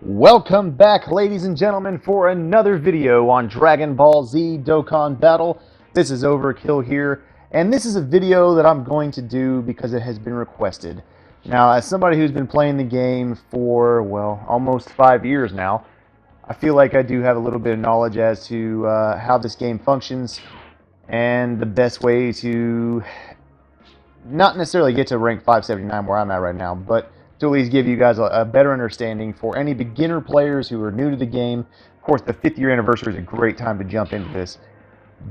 Welcome back, ladies and gentlemen, for another video on Dragon Ball Z Dokkan Battle. This is Overkill here, and this is a video that I'm going to do because it has been requested. Now, as somebody who's been playing the game for, well, almost 5 years now, I feel like I do have a little bit of knowledge as to how this game functions and the best way to not necessarily get to rank 579 where I'm at right now, but to at least give you guys a better understanding for any beginner players who are new to the game. Of course, the 5th year anniversary is a great time to jump into this.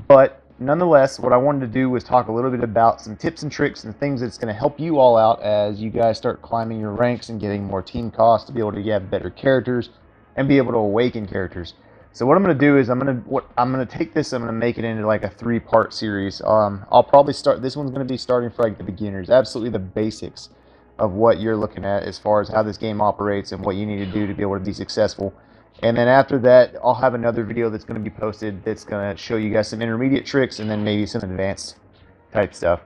But nonetheless, what I wanted to do was talk a little bit about some tips and tricks and things that's going to help you all out as you guys start climbing your ranks and getting more team costs to be able to get better characters and be able to awaken characters. So what I'm going to do is I'm going to take this, I'm going to make it into like a 3-part series. I'll probably start, this one's going to be starting for like the beginners, absolutely the basics of what you're looking at as far as how this game operates and what you need to do to be able to be successful. And then after that, I'll have another video that's going to be posted that's going to show you guys some intermediate tricks and then maybe some advanced type stuff.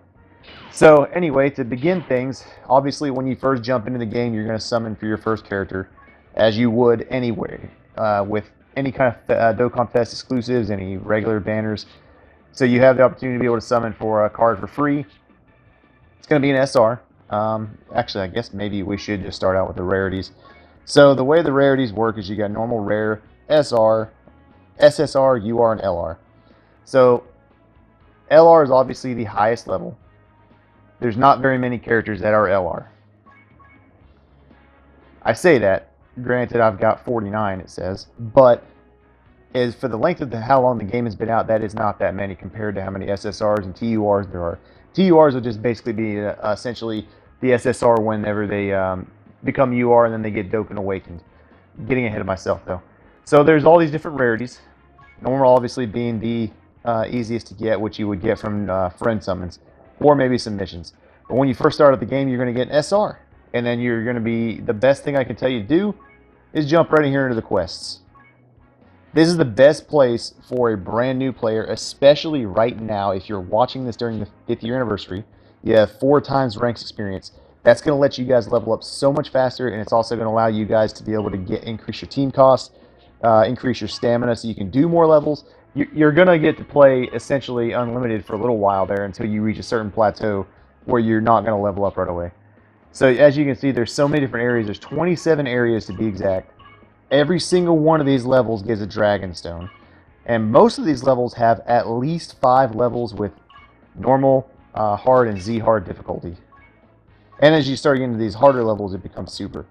So anyway, to begin things, obviously when you first jump into the game, you're going to summon for your first character, as you would anyway, with any kind of Dokkan Fest exclusives, any regular banners. So you have the opportunity to be able to summon for a card for free. It's going to be an SR. Actually, I guess maybe we should just start out with the rarities. So the way the rarities work is you got normal, rare, SR, SSR, UR, and LR. So LR is obviously the highest level. There's not very many characters that are LR. I say that, granted I've got 49 it says, but as for the length of how long the game has been out, that is not that many compared to how many SSRs and TURs there are. TURs will just basically be essentially the SSR whenever they become UR and then they get Dokkan Awakened. Getting ahead of myself though. So there's all these different rarities. Normal obviously being the easiest to get, which you would get from friend summons or maybe submissions. But when you first start at the game, you're going to get an SR. And then you're going to be, the best thing I can tell you to do is jump right in here into the quests. This is the best place for a brand new player, especially right now. If you're watching this during the 5th year anniversary, you have 4 times ranks experience. That's going to let you guys level up so much faster, and it's also going to allow you guys to be able to increase your team costs, increase your stamina so you can do more levels. You're going to get to play essentially unlimited for a little while there until you reach a certain plateau where you're not going to level up right away. So as you can see, there's so many different areas. There's 27 areas to be exact. Every single one of these levels gives a Dragon Stone. And most of these levels have at least 5 levels with normal, hard, and Z hard difficulty. And as you start getting to these harder levels, it becomes super.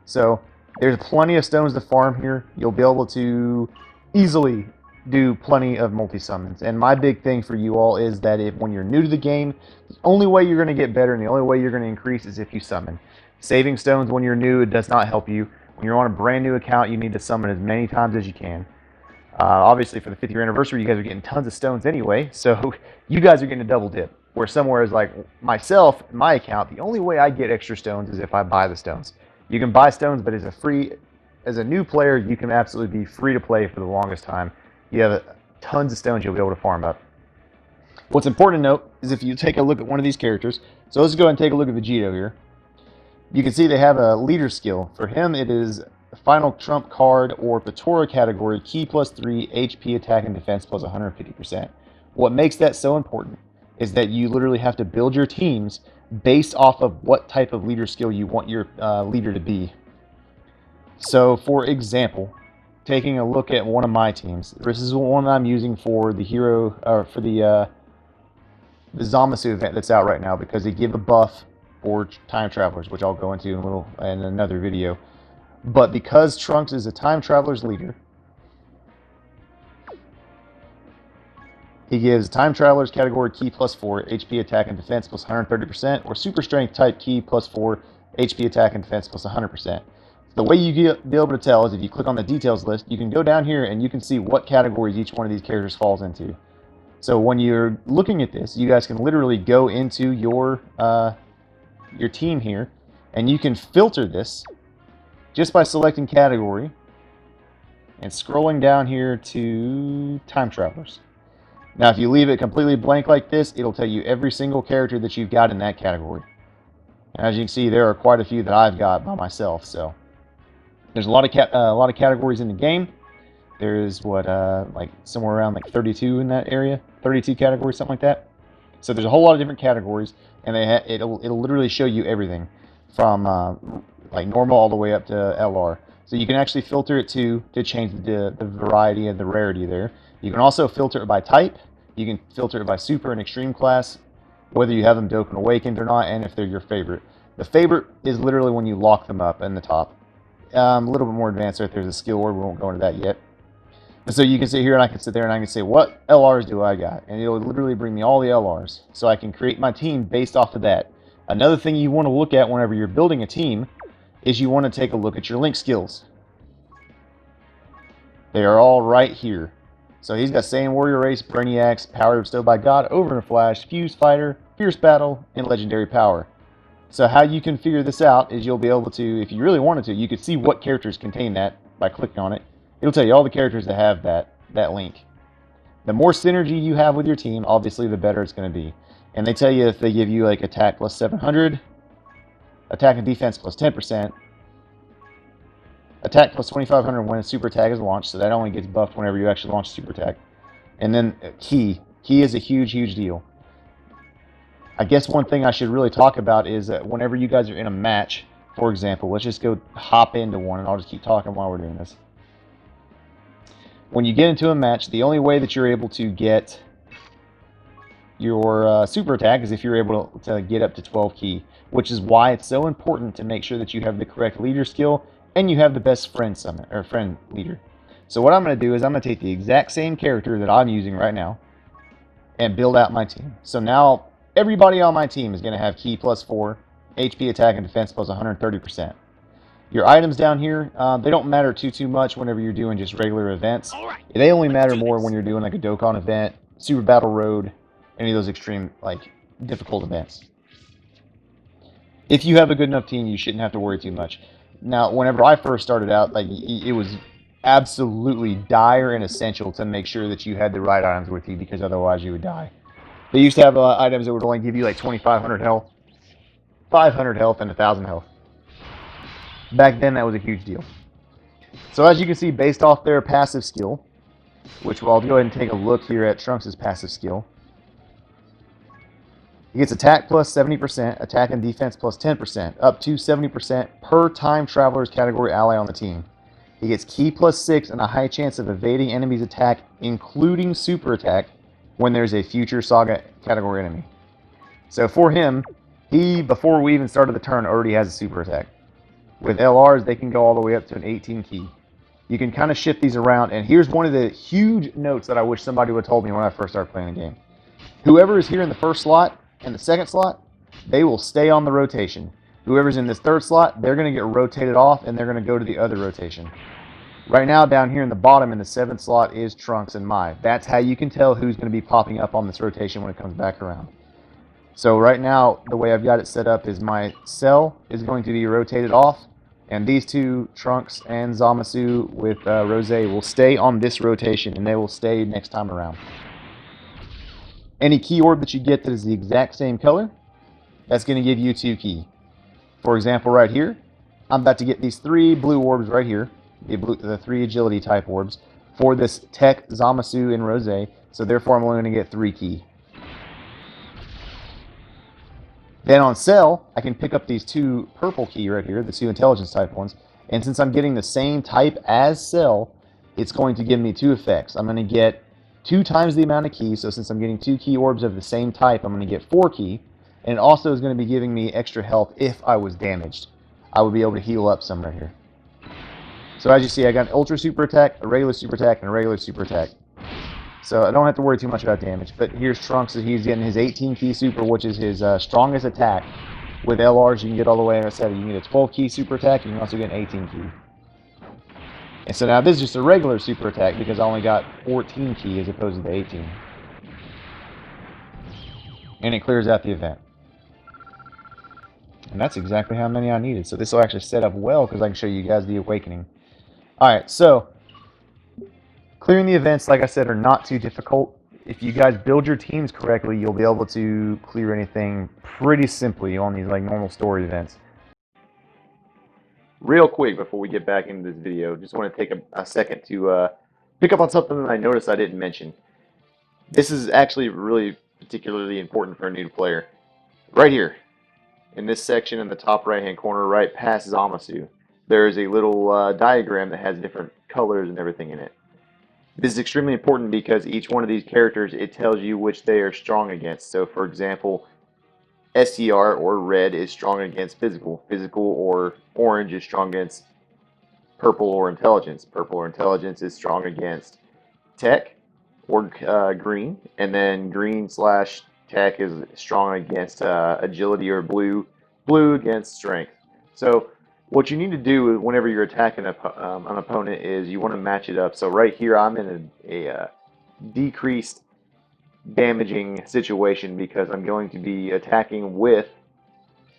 So there's plenty of stones to farm here. You'll be able to easily do plenty of multi-summons. And my big thing for you all is that when you're new to the game, the only way you're going to get better and the only way you're going to increase is if you summon. Saving stones when you're new, it does not help you. When you're on a brand new account, you need to summon as many times as you can. Obviously, for the 5th year anniversary, you guys are getting tons of stones anyway, so you guys are getting a double dip. Where somewhere is like myself, my account, the only way I get extra stones is if I buy the stones. You can buy stones, but as a new player, you can absolutely be free to play for the longest time. You have tons of stones you'll be able to farm up. What's important to note is if you take a look at one of these characters, so let's go ahead and take a look at Vegito here. You can see they have a leader skill. For him, it is final trump card or Patora category, key +3, HP attack and defense plus 150%. What makes that so important is that you literally have to build your teams based off of what type of leader skill you want your leader to be. So, for example, taking a look at one of my teams, this is one I'm using for the hero, or for the Zamasu event that's out right now because they give a buff for time travelers, which I'll go into in another video. But because Trunks is a time traveler's leader, he gives time travelers category key +4, HP attack and defense plus 130%, or super strength type key +4, HP attack and defense plus 100%. The way you be able to tell is if you click on the details list, you can go down here and you can see what categories each one of these characters falls into. So when you're looking at this, you guys can literally go into your team here, and you can filter this just by selecting category and scrolling down here to time travelers. Now, if you leave it completely blank like this, it'll tell you every single character that you've got in that category. And as you can see, there are quite a few that I've got by myself, so There's a lot of categories in the game. There's what like somewhere around like 32 in that area, 32 categories, something like that. So there's a whole lot of different categories, and it'll literally show you everything from like normal all the way up to LR. So you can actually filter it to change the variety and the rarity there. You can also filter it by type. You can filter it by super and extreme class, whether you have them Dokkan Awakened or not, and if they're your favorite. The favorite is literally when you lock them up in the top. A little bit more advanced right there's a skill word. We won't go into that yet. And so you can sit here and I can sit there and I can say, what LRs do I got? And it'll literally bring me all the LRs. So I can create my team based off of that. Another thing you want to look at whenever you're building a team is you want to take a look at your link skills. They are all right here. So he's got Saiyan Warrior Race, Brainiacs, Power Bestowed by God, Over and Flash, Fuse Fighter, Fierce Battle, and Legendary Power. So how you can figure this out is you'll be able to, if you really wanted to, you could see what characters contain that by clicking on it. It'll tell you all the characters that have that link. The more synergy you have with your team, obviously the better it's going to be. And they tell you if they give you like attack plus 700, attack and defense plus 10%, attack plus 2500 when a super attack is launched, so that only gets buffed whenever you actually launch a super attack. And then key. Key is a huge, huge deal. I guess one thing I should really talk about is that whenever you guys are in a match, for example, let's just go hop into one, and I'll just keep talking while we're doing this. When you get into a match, the only way that you're able to get your super attack is if you're able to get up to 12 key, which is why it's so important to make sure that you have the correct leader skill and you have the best friend summon or friend leader. So what I'm going to do is I'm going to take the exact same character that I'm using right now and build out my team. So now everybody on my team is going to have key plus 4, HP attack and defense plus 130%. Your items down here, they don't matter too much whenever you're doing just regular events. They only matter more when you're doing like a Dokkan event, Super Battle Road, any of those extreme, like, difficult events. If you have a good enough team, you shouldn't have to worry too much. Now, whenever I first started out, like, it was absolutely dire and essential to make sure that you had the right items with you, because otherwise you would die. They used to have items that would only give you like 2,500 health, 500 health, and 1,000 health. Back then, that was a huge deal. So as you can see, based off their passive skill, which I'll go ahead and take a look here at Trunks' passive skill. He gets attack plus 70%, attack and defense plus 10%, up to 70% per time Traveler's category ally on the team. He gets ki plus 6 and a high chance of evading enemies' attack, including super attack, when there's a future Saga category enemy. So for him, he, before we even started the turn, already has a super attack. With LRs, they can go all the way up to an 18 key. You can kind of shift these around, and here's one of the huge notes that I wish somebody would have told me when I first started playing the game. Whoever is here in the first slot and the second slot, they will stay on the rotation. Whoever's in this third slot, they're going to get rotated off, and they're going to go to the other rotation. Right now, down here in the bottom in the 7th slot is Trunks and Mai. That's how you can tell who's going to be popping up on this rotation when it comes back around. So right now, the way I've got it set up is my Cell is going to be rotated off, and these two, Trunks and Zamasu with Rose, will stay on this rotation, and they will stay next time around. Any key orb that you get that is the exact same color, that's going to give you 2 key. For example, right here, I'm about to get these 3 blue orbs right here, the 3 agility type orbs, for this Tech, Zamasu, and Rose, so therefore I'm only going to get 3 key. Then on Cell, I can pick up these 2 purple key right here, the 2 intelligence type ones, and since I'm getting the same type as Cell, it's going to give me 2 effects. I'm going to get 2 times the amount of key, so since I'm getting 2 key orbs of the same type, I'm going to get 4 key, and it also is going to be giving me extra health if I was damaged. I would be able to heal up some right here. So as you see, I got an ultra super attack, a regular super attack, and a regular super attack. So I don't have to worry too much about damage. But here's Trunks, he's getting his 18 key super, which is his strongest attack. With LRs, you can get all the way, like I said, you can get a 12 key super attack, and you can also get an 18 key. And so now this is just a regular super attack because I only got 14 key as opposed to the 18. And it clears out the event. And that's exactly how many I needed. So this will actually set up well because I can show you guys the awakening. Alright, so clearing the events, like I said, are not too difficult. If you guys build your teams correctly, you'll be able to clear anything pretty simply on these like normal story events. real quick before we get back into this video, just want to take a second to pick up on something that I noticed I didn't mention. This is actually really particularly important for a new player. Right here, in this section in the top right-hand corner, right past Zamasu, there is a little diagram that has different colors and everything in it. This is extremely important because each one of these characters, it tells you which they are strong against. So, for example, STR or red is strong against physical. Physical or orange is strong against purple or intelligence. Purple or intelligence is strong against tech or green. And then green slash tech is strong against agility or blue. Blue against strength. So what you need to do whenever you're attacking an opponent is you want to match it up. So right here I'm in a decreased damaging situation because I'm going to be attacking with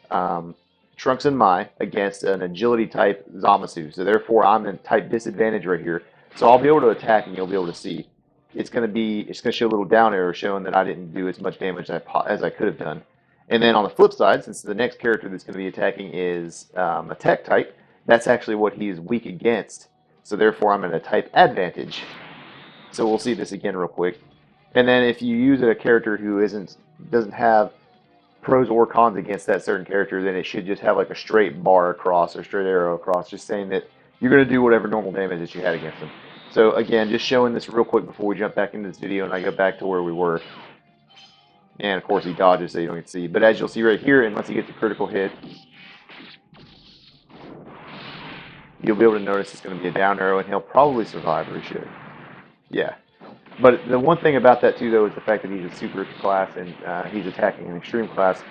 Trunks and Mai against an agility type Zamasu. So therefore I'm in type disadvantage right here. So I'll be able to attack and you'll be able to see. It's going to show a little down arrow showing that I didn't do as much damage as I could have done. And then on the flip side, since the next character that's going to be attacking is a tech type, that's actually what he is weak against. So therefore I'm in a type advantage. So we'll see this again real quick. And then if you use a character who doesn't have pros or cons against that certain character, then it should just have like a straight bar across or straight arrow across, just saying that you're going to do whatever normal damage that you had against them. So again, just showing this real quick before we jump back into this video and I go back to where we were. And of course he dodges so you don't get to see. But as you'll see right here, unless he gets a critical hit, you'll be able to notice it's going to be a down arrow and he'll probably survive, or he should. Yeah. But the one thing about that too, though, is the fact that he's a super class and he's attacking an extreme class.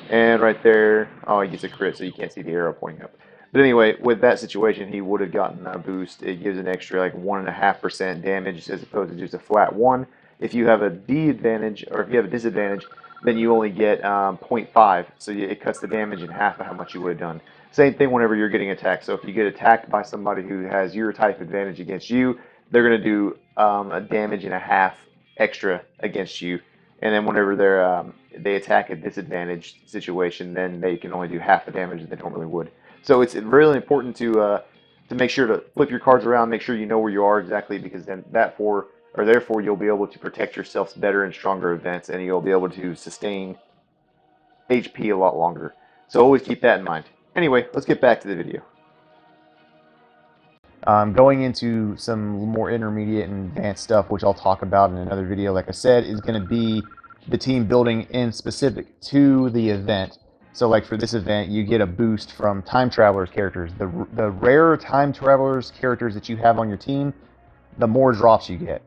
And right there, oh, he gets a crit, so you can't see the arrow pointing up. But anyway, with that situation, he would have gotten a boost. It gives an extra like 1.5% damage as opposed to just a flat 1. If you have a D-advantage, or if you have a disadvantage, then you only get 0.5. So it cuts the damage in half of how much you would have done. Same thing whenever you're getting attacked. So if you get attacked by somebody who has your type advantage against you, they're going to do a damage and a half extra against you. And then whenever they attack a disadvantaged situation, then they can only do half the damage that they normally would. So it's really important to make sure to flip your cards around, make sure you know where you are exactly, because then therefore you'll be able to protect yourselves better in stronger events, and you'll be able to sustain HP a lot longer. So always keep that in mind. Anyway, let's get back to the video. Going into some more intermediate and advanced stuff, which I'll talk about in another video, like I said, is going to be the team building in specific to the event. So like for this event, you get a boost from Time Travelers characters. The rarer Time Travelers characters that you have on your team, the more drops you get.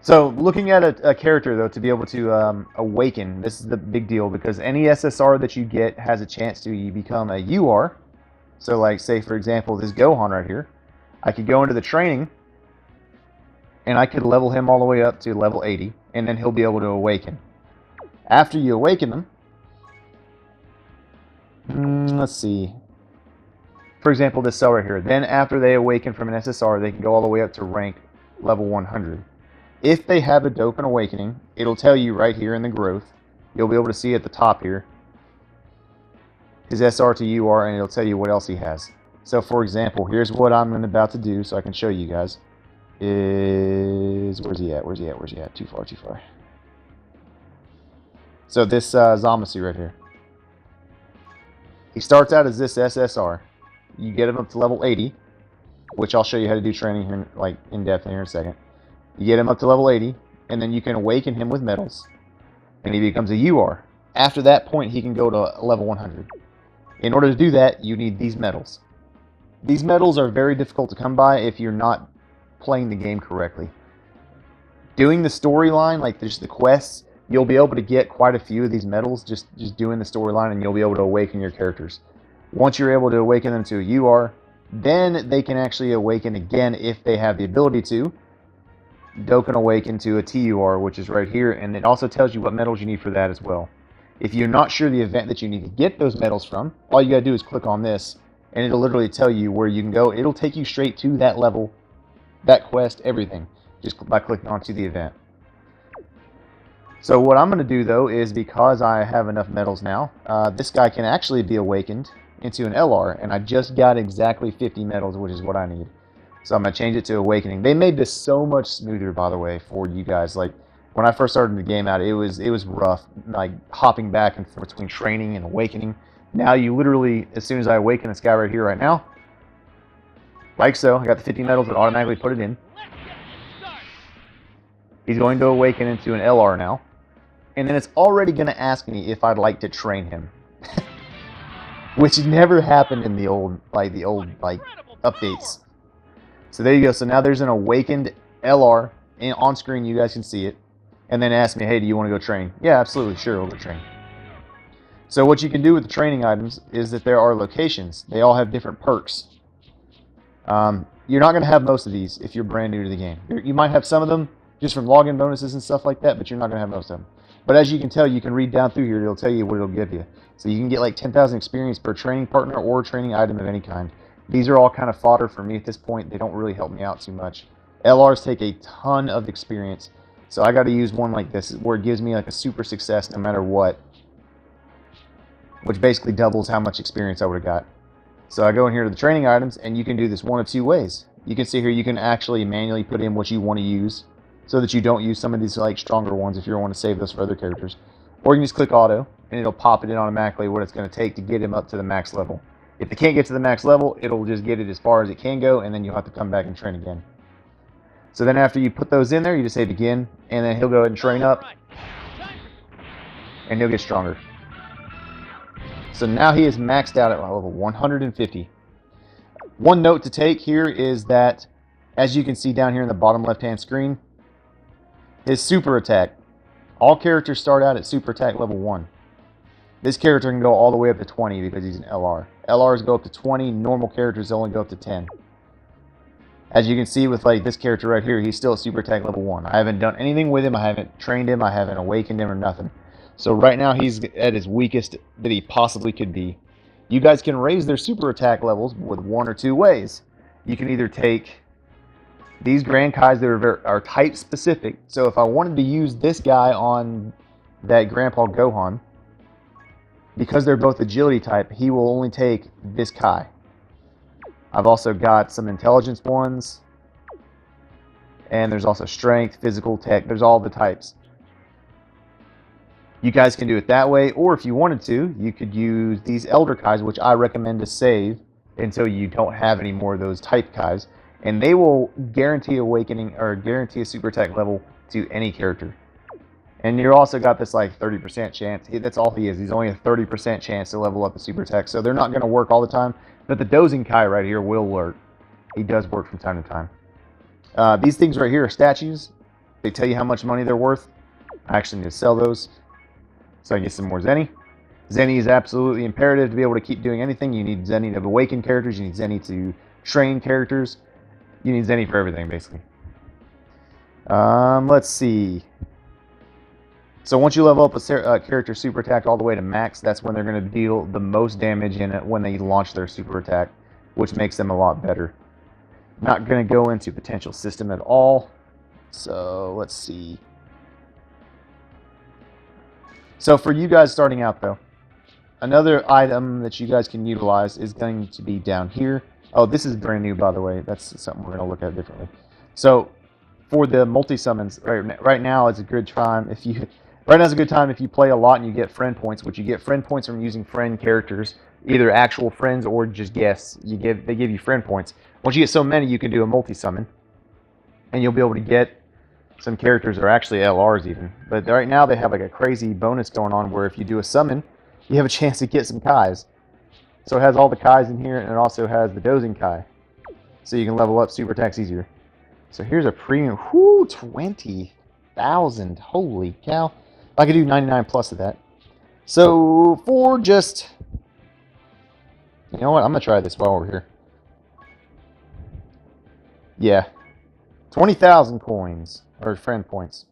So looking at a character, though, to be able to awaken, this is the big deal, because any SSR that you get has a chance to become a UR. So like, say for example, this Gohan right here, I could go into the training and I could level him all the way up to level 80, and then he'll be able to awaken. After you awaken them, let's see. For example, this cell right here. Then after they awaken from an SSR, they can go all the way up to rank level 100. If they have a Dokkan Awakening, it'll tell you right here in the growth. You'll be able to see at the top here his SR to UR, and it'll tell you what else he has. So for example, here's what I'm about to do so I can show you guys. Where's he at? Too far. So this Zamasu right here. He starts out as this SSR. You get him up to level 80, which I'll show you how to do training here, like in depth here in a second. You get him up to level 80, and then you can awaken him with medals, and he becomes a UR. After that point, he can go to level 100. In order to do that, you need these medals. These medals are very difficult to come by if you're not playing the game correctly. Doing the storyline, like just the quests, you'll be able to get quite a few of these medals just doing the storyline, and you'll be able to awaken your characters. Once you're able to awaken them to a UR, then they can actually awaken again if they have the ability to. Dokkan Awaken to a TUR, which is right here, and it also tells you what medals you need for that as well. If you're not sure the event that you need to get those medals from, all you gotta do is click on this, and it'll literally tell you where you can go. It'll take you straight to that level, that quest, everything, just by clicking onto the event. So what I'm going to do, though, is because I have enough medals now, this guy can actually be awakened into an LR, and I just got exactly 50 medals, which is what I need. So I'm going to change it to Awakening. They made this so much smoother, by the way, for you guys. Like, when I first started the game out, it was rough, like hopping back and forth between training and Awakening. Now you literally, as soon as I awaken this guy right here, right now, like so, I got the 50 medals that automatically put it in. He's going to awaken into an LR now. And then it's already going to ask me if I'd like to train him. Which never happened in the old updates. So there you go. So now there's an awakened LR on screen. You guys can see it. And then ask me, hey, do you want to go train? Yeah, absolutely. Sure, we'll go train. So what you can do with the training items is that there are locations. They all have different perks. You're not going to have most of these if you're brand new to the game. You might have some of them just from login bonuses and stuff like that, but you're not going to have most of them. But as you can tell, you can read down through here. It'll tell you what it'll give you. So you can get like 10,000 experience per training partner or training item of any kind. These are all kind of fodder for me at this point. They don't really help me out too much. LRs take a ton of experience. So I got to use one like this where it gives me like a super success no matter what. Which basically doubles how much experience I would have got. So I go in here to the training items, and you can do this one of two ways. You can see here you can actually manually put in what you want to use so that you don't use some of these like stronger ones if you want to save those for other characters. Or you can just click auto, and it'll pop it in automatically what it's going to take to get him up to the max level. If it can't get to the max level, it'll just get it as far as it can go, and then you'll have to come back and train again. So then after you put those in there, you just say begin, and then he'll go ahead and train up, and he'll get stronger. So now he is maxed out at level 150. One note to take here is that, as you can see down here in the bottom left-hand screen, his super attack. All characters start out at super attack level 1. This character can go all the way up to 20 because he's an LR. LRs go up to 20, normal characters only go up to 10. As you can see with like this character right here, he's still at super attack level 1. I haven't done anything with him, I haven't trained him, I haven't awakened him or nothing. So right now he's at his weakest that he possibly could be. You guys can raise their super attack levels with one or two ways. You can either take these Grand Kais that are type specific. So if I wanted to use this guy on that Grandpa Gohan, because they're both agility type, he will only take this Kai. I've also got some intelligence ones. And there's also strength, physical, tech. There's all the types. You guys can do it that way, or if you wanted to, you could use these Elder Kais, which I recommend to save until you don't have any more of those type Kais, and they will guarantee awakening or guarantee a super attack level to any character. And you also got this like 30% chance. That's all he is. He's only a 30% chance to level up the super attack, so they're not going to work all the time. But the Dozing Kai right here will work. He does work from time to time. These things right here are statues. They tell you how much money they're worth. I actually need to sell those so I can get some more Zenny. Zenny is absolutely imperative to be able to keep doing anything. You need Zenny to awaken characters. You need Zenny to train characters. You need Zenny for everything, basically. Let's see. So once you level up a character super attack all the way to max, that's when they're going to deal the most damage in it when they launch their super attack, which makes them a lot better. Not going to go into potential system at all. So let's see. So for you guys starting out though, another item that you guys can utilize is going to be down here. Oh, this is brand new, by the way. That's something we're going to look at differently. So for the multi-summons, right now is a good time if you... Right now is a good time if you play a lot and you get friend points, which you get friend points from using friend characters, either actual friends or just guests. They give you friend points. Once you get so many, you can do a multi-summon, and you'll be able to get some characters that are actually LRs even. But right now they have like a crazy bonus going on where if you do a summon, you have a chance to get some Kais. So it has all the Kais in here, and it also has the Dozing Kai, so you can level up super attacks easier. So here's a premium. Whoo, 20,000. Holy cow. I could do 99 plus of that. So for just... You know what? I'm going to try this while we're here. Yeah. 20,000 coins. Or friend points.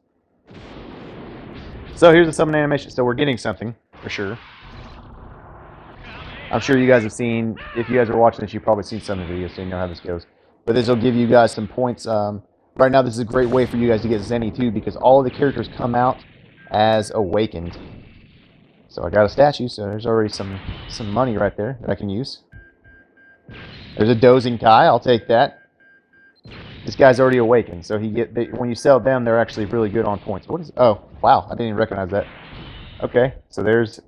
So here's the summon animation. So we're getting something, for sure. I'm sure you guys have seen... If you guys are watching this, you've probably seen some of the videos, so you know how this goes. But this will give you guys some points. Right now, this is a great way for you guys to get Zenny, too, because all of the characters come out as awakened. So I got a statue, so there's already some money right there that I can use. There's a dozing Kai, I'll take that. This guy's already awakened, so when you sell them, they're actually really good on points. What is? Oh, wow! I didn't even recognize that. Okay, so there's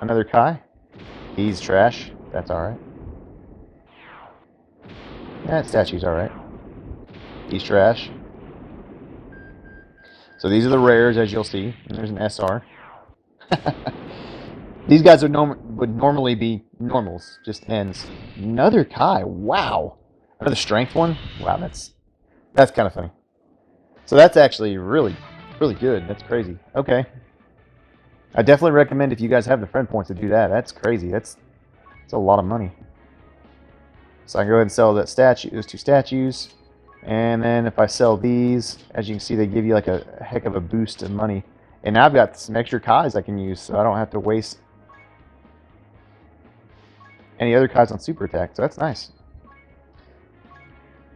another Kai. He's trash. That's all right. That statue's all right. He's trash. So these are the rares, as you'll see. And there's an SR. These guys would normally be normals, just ends. Another Kai. Wow. Another strength one. Wow, that's kind of funny. So that's actually really good. That's crazy. Okay. I definitely recommend if you guys have the friend points to do that. That's crazy. That's a lot of money. So I can go ahead and sell that statue, those two statues. And then if I sell these, as you can see, they give you like a heck of a boost of money. And now I've got some extra Kais I can use, so I don't have to waste any other Kais on super attack. So that's nice.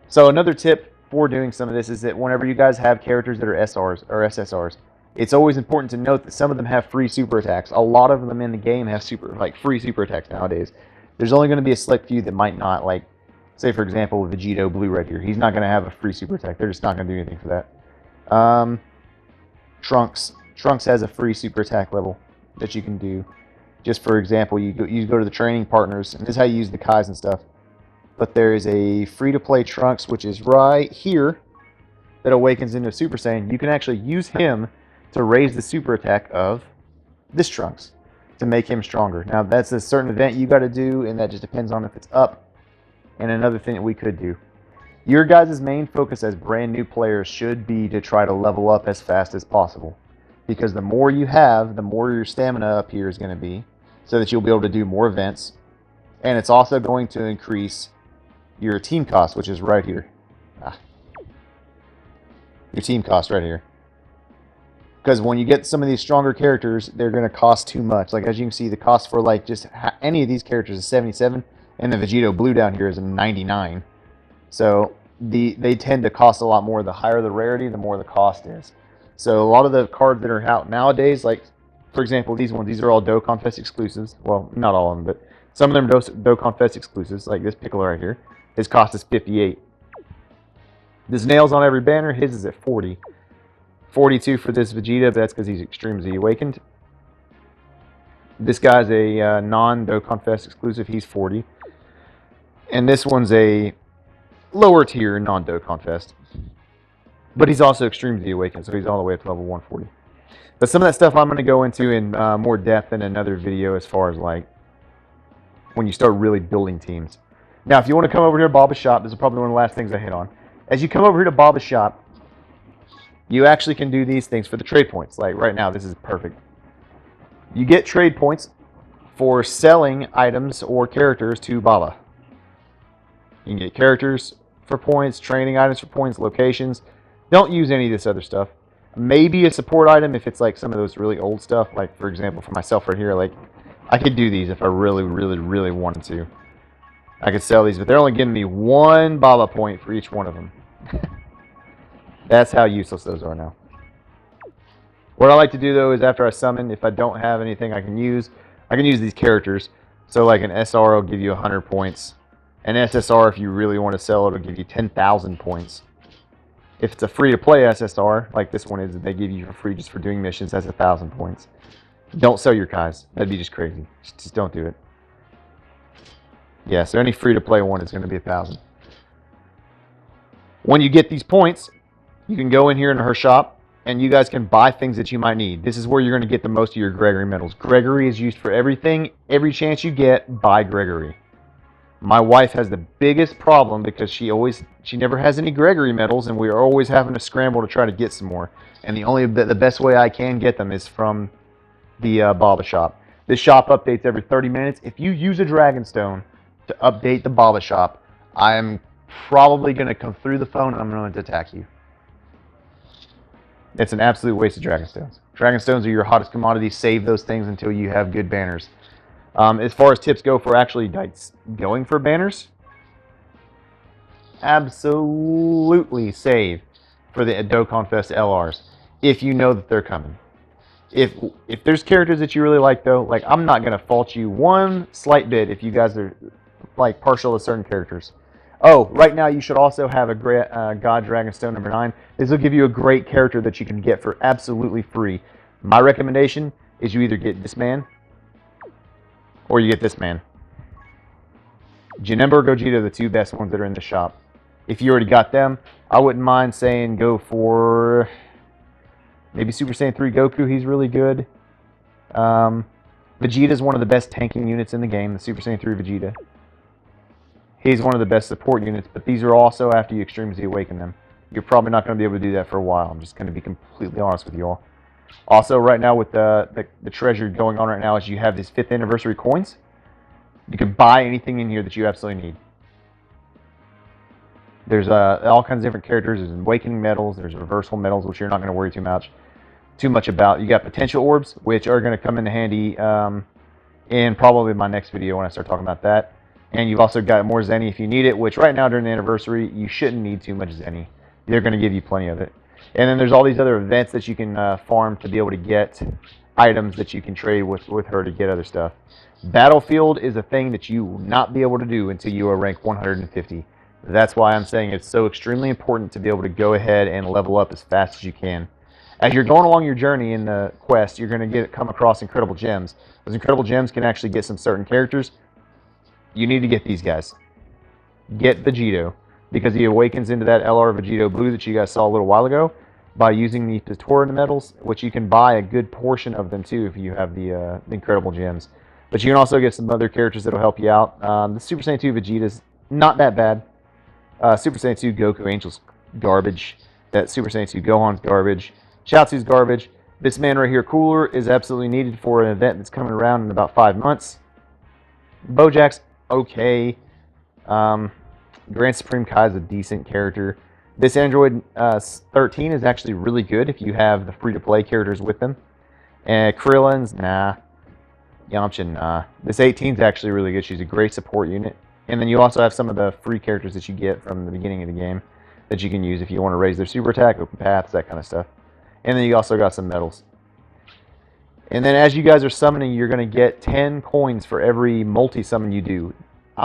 So another tip for doing some of this is that whenever you guys have characters that are SRs or SSRs, it's always important to note that some of them have free super attacks. A lot of them in the game have free super attacks nowadays. There's only going to be a select few that might not, like, say for example, Vegito Blue right here. He's not going to have a free super attack. They're just not going to do anything for that. Trunks has a free super attack level that you can do. Just for example, you go to the training partners, and this is how you use the Kais and stuff. But there is a free-to-play Trunks, which is right here, that awakens into a Super Saiyan. You can actually use him to raise the super attack of this Trunks to make him stronger. Now, that's a certain event you got to do, and that just depends on if it's up. And another thing that we could do. Your guys' main focus as brand new players should be to try to level up as fast as possible. Because the more you have, the more your stamina up here is going to be, so that you'll be able to do more events. And it's also going to increase your team cost, which is right here. Your team cost right here. Because when you get some of these stronger characters, they're going to cost too much. Like, as you can see, the cost for like just any of these characters is 77, and the Vegito Blue down here is a 99. So they tend to cost a lot more. The higher the rarity, the more the cost is. So a lot of the cards that are out nowadays, like for example, these are all Dokkan Fest exclusives. Well, not all of them, but some of them are Dokkan Fest exclusives, like this Piccolo right here. His cost is 58. This nails on every banner. His is at 40. 42 for this Vegeta, but that's because he's Extreme Z Awakened. This guy's a non-Dokkan Fest exclusive. He's 40. And this one's a lower tier non-Dokkan Fest. But he's also Extreme Z Awakened, so he's all the way up to level 140. But some of that stuff I'm going to go into in more depth in another video as far as like when you start really building teams. Now, if you want to come over here to Baba's shop, this is probably one of the last things I hit on. As you come over here to Baba's shop, you actually can do these things for the trade points. Like right now, this is perfect. You get trade points for selling items or characters to Baba. You can get characters for points, training items for points, locations. Don't use any of this other stuff. Maybe a support item if it's like some of those really old stuff. Like, for example, for myself right here, like I could do these if I really wanted to. I could sell these, but they're only giving me one Baba point for each one of them. That's how useless those are now. What I like to do, though, is after I summon, if I don't have anything I can use these characters. So like an SR will give you 100 points. An SSR, if you really want to sell it, will give you 10,000 points. If it's a free-to-play SSR, like this one is, they give you for free just for doing missions, that's 1,000 points. Don't sell your Kais. That'd be just crazy. Just don't do it. Yeah, so any free-to-play one is going to be 1,000. When you get these points, you can go in here in her shop, and you guys can buy things that you might need. This is where you're going to get the most of your Gregory medals. Gregory is used for everything. Every chance you get, buy Gregory. My wife has the biggest problem because she never has any Gregory medals, and we are always having to scramble to try to get some more. And the best way I can get them is from the Baba shop. This shop updates every 30 minutes. If you use a Dragonstone to update the Baba shop, I am probably going to come through the phone and I'm going to attack you. It's an absolute waste of Dragonstones. Dragonstones are your hottest commodity. Save those things until you have good banners. As far as tips go for actually going for banners, absolutely save for the Dokkan Fest LRs if you know that they're coming. If there's characters that you really like, though, like, I'm not gonna fault you one slight bit if you guys are like partial to certain characters. Oh, right now you should also have a God Dragonstone number 9. This will give you a great character that you can get for absolutely free. My recommendation is you either get this man or you get this man. Janemba or Gogeta are the two best ones that are in the shop. If you already got them, I wouldn't mind saying go for maybe Super Saiyan 3 Goku. He's really good. Vegeta is one of the best tanking units in the game, the Super Saiyan 3 Vegeta. He's one of the best support units, but these are also after you Extreme Z awaken them. You're probably not going to be able to do that for a while. I'm just going to be completely honest with you all. Also, right now with the treasure going on right now is you have these 5th anniversary coins. You can buy anything in here that you absolutely need. There's all kinds of different characters. There's awakening medals. There's reversal medals, which you're not going to worry too much about. You got potential orbs, which are going to come into handy in probably my next video when I start talking about that. And you've also got more Zenny if you need it, which right now during the anniversary, you shouldn't need too much Zenny. They're going to give you plenty of it. And then there's all these other events that you can farm to be able to get items that you can trade with her to get other stuff. Battlefield is a thing that you will not be able to do until you are rank 150. That's why I'm saying it's so extremely important to be able to go ahead and level up as fast as you can. As you're going along your journey in the quest, you're going to come across incredible gems. Those incredible gems can actually get some certain characters. You need to get these guys. Get Vegito, because he awakens into that LR Vegito Blue that you guys saw a little while ago by using the Tutorial medals, which you can buy a good portion of them too if you have the incredible gems. But you can also get some other characters that will help you out. The Super Saiyan 2 Vegeta's not that bad. Super Saiyan 2 Goku Angel's garbage. That Super Saiyan 2 Gohan's garbage. Chaozu's garbage. This man right here, Cooler, is absolutely needed for an event that's coming around in about 5 months. Bojack's okay. Grand Supreme Kai is a decent character. This Android 13 is actually really good if you have the free-to-play characters with them. And Krillin's, nah. Yamcha, nah. This 18 is actually really good. She's a great support unit. And then you also have some of the free characters that you get from the beginning of the game that you can use if you want to raise their super attack, open paths, that kind of stuff. And then you also got some medals. And then as you guys are summoning, you're going to get 10 coins for every multi-summon you do.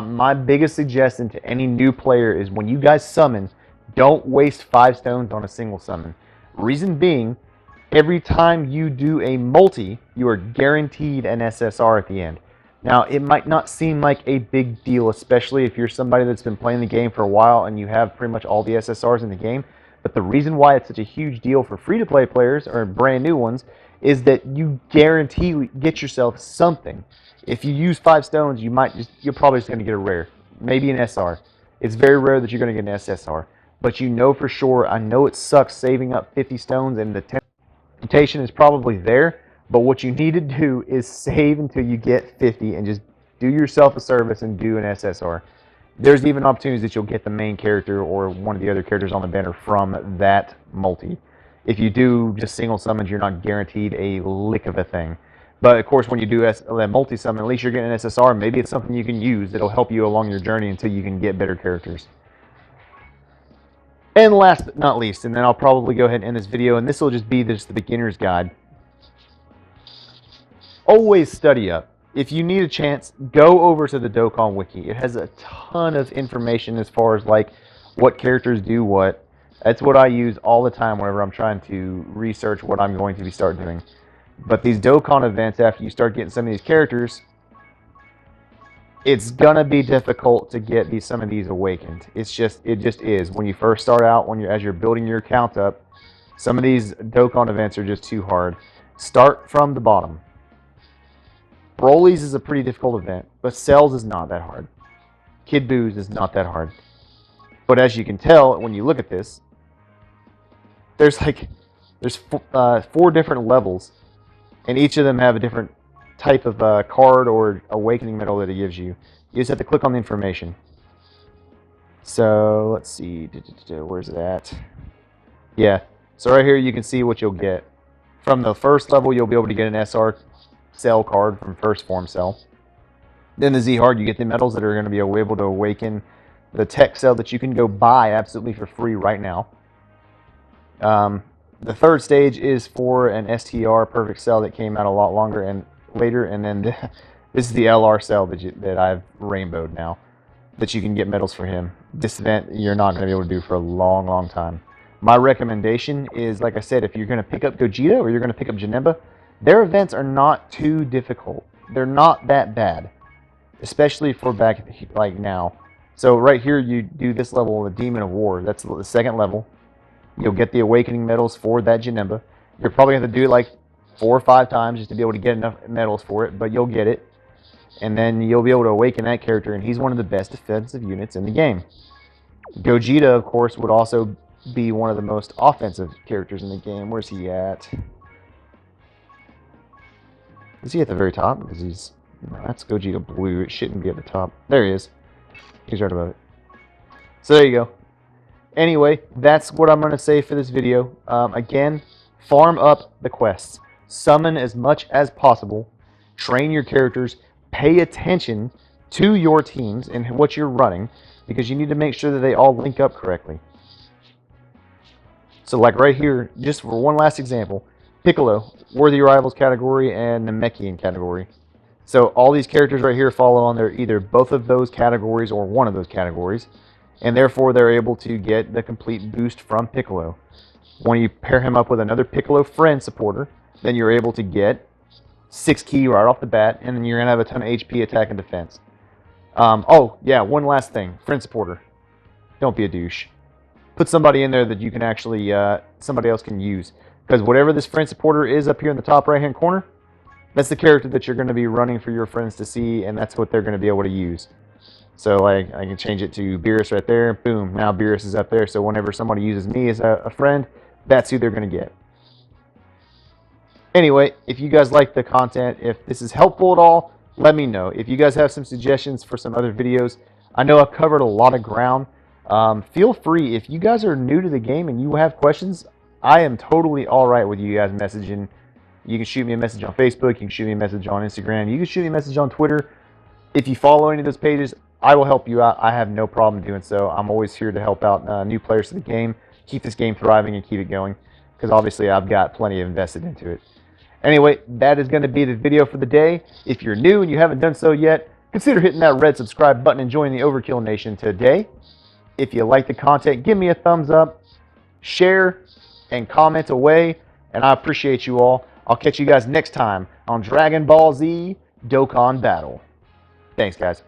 My biggest suggestion to any new player is when you guys summon, don't waste 5 stones on a single summon. Reason being, every time you do a multi, you are guaranteed an SSR at the end. Now, it might not seem like a big deal, especially if you're somebody that's been playing the game for a while and you have pretty much all the SSRs in the game. But the reason why it's such a huge deal for free-to-play players or brand new ones is that you guarantee get yourself something. If you use 5 stones, you're probably just going to get a rare, maybe an SR. It's very rare that you're going to get an SSR. But you know for sure, I know it sucks saving up 50 stones and the temptation is probably there. But what you need to do is save until you get 50 and just do yourself a service and do an SSR. There's even opportunities that you'll get the main character or one of the other characters on the banner from that multi. If you do just single summons, you're not guaranteed a lick of a thing. But of course, when you do that multi-summon, at least you're getting an SSR. Maybe it's something you can use that'll help you along your journey until you can get better characters. And last but not least, and then I'll probably go ahead and end this video, and this will just be the beginner's guide. Always study up. If you need a chance, go over to the Dokkan Wiki. It has a ton of information as far as like what characters do what. That's what I use all the time whenever I'm trying to research what I'm going to start doing. But these Dokkan events, after you start getting some of these characters, it's gonna be difficult to get some of these awakened. It just is. When you first start out, as you're building your account up, some of these Dokkan events are just too hard. Start from the bottom. Broly's is a pretty difficult event, but Cells is not that hard. Kid Boo's is not that hard. But as you can tell, when you look at this, there's 4 different levels, and each of them have a different type of card or awakening medal that it gives you. You just have to click on the information. So let's see, where's it at? Yeah, so right here you can see what you'll get. From the first level, you'll be able to get an SR Cell card from First Form Cell. Then the Z Hard, you get the medals that are going to be able to awaken the tech cell that you can go buy absolutely for free right now. The third stage is for an STR perfect cell that came out a lot longer and later, and then this is the LR cell that I've rainbowed now, that you can get medals for him. This event you're not going to be able to do for a long, long time. My recommendation is, like I said, if you're going to pick up Gogeta or you're going to pick up Janemba, their events are not too difficult. They're not that bad, especially for back like now. So right here you do this level, the Demon of War. That's the second level. You'll get the Awakening medals for that Janemba. You're probably going to have to do it like 4 or 5 times just to be able to get enough medals for it, but you'll get it. And then you'll be able to awaken that character, and he's one of the best defensive units in the game. Gogeta, of course, would also be one of the most offensive characters in the game. Where's he at? Is he at the very top? Because he's... No, that's Gogeta Blue. It shouldn't be at the top. There he is. He's right above it. So there you go. Anyway, that's what I'm going to say for this video. Again, farm up the quests. Summon as much as possible. Train your characters. Pay attention to your teams and what you're running, because you need to make sure that they all link up correctly. So like right here, just for one last example, Piccolo, Worthy Rivals category and Namekian category. So all these characters right here follow on there either both of those categories or one of those categories, and therefore they're able to get the complete boost from Piccolo. When you pair him up with another Piccolo friend supporter, then you're able to get 6 key right off the bat, and then you're going to have a ton of HP, attack, and defense. Oh, yeah, one last thing. Friend supporter. Don't be a douche. Put somebody in there that you can actually, somebody else can use. Because whatever this friend supporter is up here in the top right-hand corner, that's the character that you're going to be running for your friends to see, and that's what they're going to be able to use. So I can change it to Beerus right there. Boom, now Beerus is up there. So whenever somebody uses me as a friend, that's who they're going to get. Anyway, if you guys like the content, if this is helpful at all, let me know. If you guys have some suggestions for some other videos, I know I've covered a lot of ground. Feel free, if you guys are new to the game and you have questions, I am totally alright with you guys messaging. You can shoot me a message on Facebook, you can shoot me a message on Instagram, you can shoot me a message on Twitter. If you follow any of those pages, I will help you out. I have no problem doing so. I'm always here to help out new players to the game, keep this game thriving and keep it going, because obviously I've got plenty invested into it. Anyway, that is going to be the video for the day. If you're new and you haven't done so yet, consider hitting that red subscribe button and joining the Overkill Nation today. If you like the content, give me a thumbs up, share, and comment away, and I appreciate you all. I'll catch you guys next time on Dragon Ball Z Dokkan Battle. Thanks, guys.